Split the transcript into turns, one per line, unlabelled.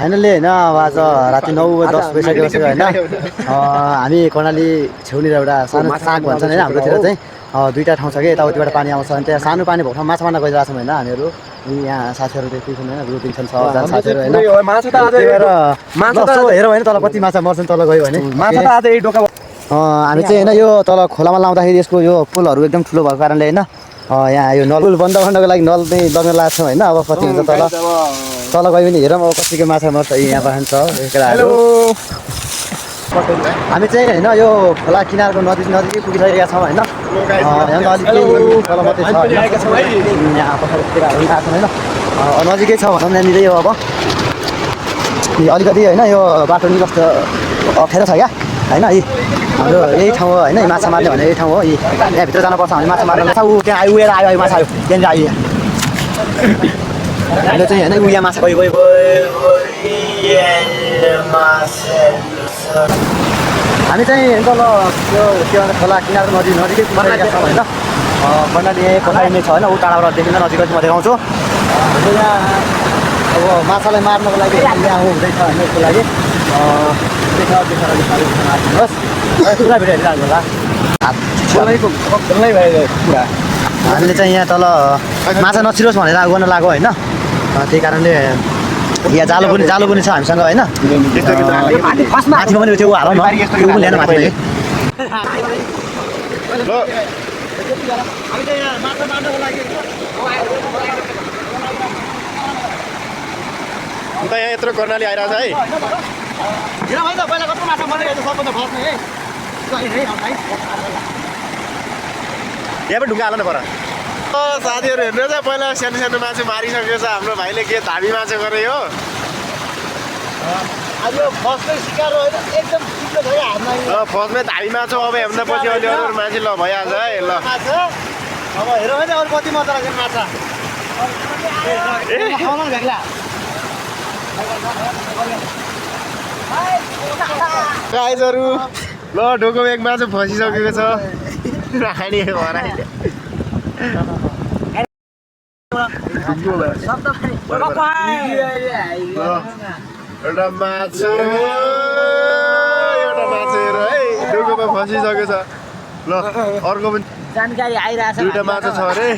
finally होइन अब आज राति 9:10 बजिसकेको छ होइन हामी कर्णाली छेउनिर एउटा सानो चाक भन्छन् होइन हाम्रोतिर चाहिँ दुईवटा ठाउँ छ कि यताउतिबाट पानी आउँछ अनि त्यहाँ सानो पानी भएको ठाउँ माछा मार्न गइरहेको छौँ होइन हामीहरू यहाँ साथीहरू देखि छन् होइन ग्रुपिङ छन् 6 साथीहरू होइन हेरौँ होइन तल कति माछा मर्छन् तल गयो भने हामी चाहिँ होइन यो तल खोलामा लाउँदाखेरि यसको यो पुलहरू एकदम ठुलो भएको कारणले होइन यहाँ यो नल बन्द गर्नको लागि नल चाहिँ लग्न लागेको छौँ होइन अब कति हुन्छ तल गयो भने हेरौँ अब कतिको माछा मर्छ यहाँ पाखा छ केटाहरू हामी चाहिँ होइन यो खोला किनारको नजिकै पुगिसकेका छौँ होइन यहाँ अलिक तल मात्रै छ यहाँ पछाडितिर आएको छौँ होइन नजिकै छ भनौँ यहाँनिर यो अब अलिकति होइन यो बाटो नि कस्तो अप्ठ्यारो छ क्या होइन हाम्रो यही ठाउँ हो होइन माछा मार्ने भने यही ठाउँ हो यहाँभित्र जानुपर्छ भने माछा मार्न ऊ त्यहाँ आयो आयो माछा आयो त्यहाँनिर आयो हाम्रो चाहिँ होइन उयो माछा गयो हामी चाहिँ तल त्यो के भन्छ खोला किनारको नजिकै पुगिसकेका छौँ होइन कर्णाली यहीँ पछाडि नै छ होइन ऊ टाढाबाट देखिँदा नजिकै म देखाउँछु हाम्रो यहाँ अब माछालाई मार्नको लागि यहाँ हुँदैछ होइन यसको लागि पुरा भिडियो हेरिरहेको होला हामीले चाहिँ यहाँ तल माछा नछिरोस् भनेर गर्न लाग्यो होइन त्यही कारणले यहाँ जालो पनि छ हामीसँग होइन माथिमा पनि त्यो हाल न त्यो पनि ल्याएर माथि
यहाँ यत्रो कर्णाली आइरहेछ है यहाँ पनि ढुङ्गा हाल्न पर्छ साथीहरू हेर्नुहोस् पहिला सानो सानो माछा मारिसकेको छ हाम्रो भाइले के धामी माछा गरे हो फर्स्टमै धामी माछा अब हेर्दा पछि अहिले अरू मान्छे ल भइहाल्छ है ल
अब हेरौँ है अरू कति मजा लाग्छ माछा
गाइजहरू ल ढोको एक माछा फसिसकेको छ रानी हराइले एउटा माछा हेर है ढोकोमा फसिसकेको छ ल अर्को पनि
जानकारी आइरहेछ
दुईवटा माछा छ अरे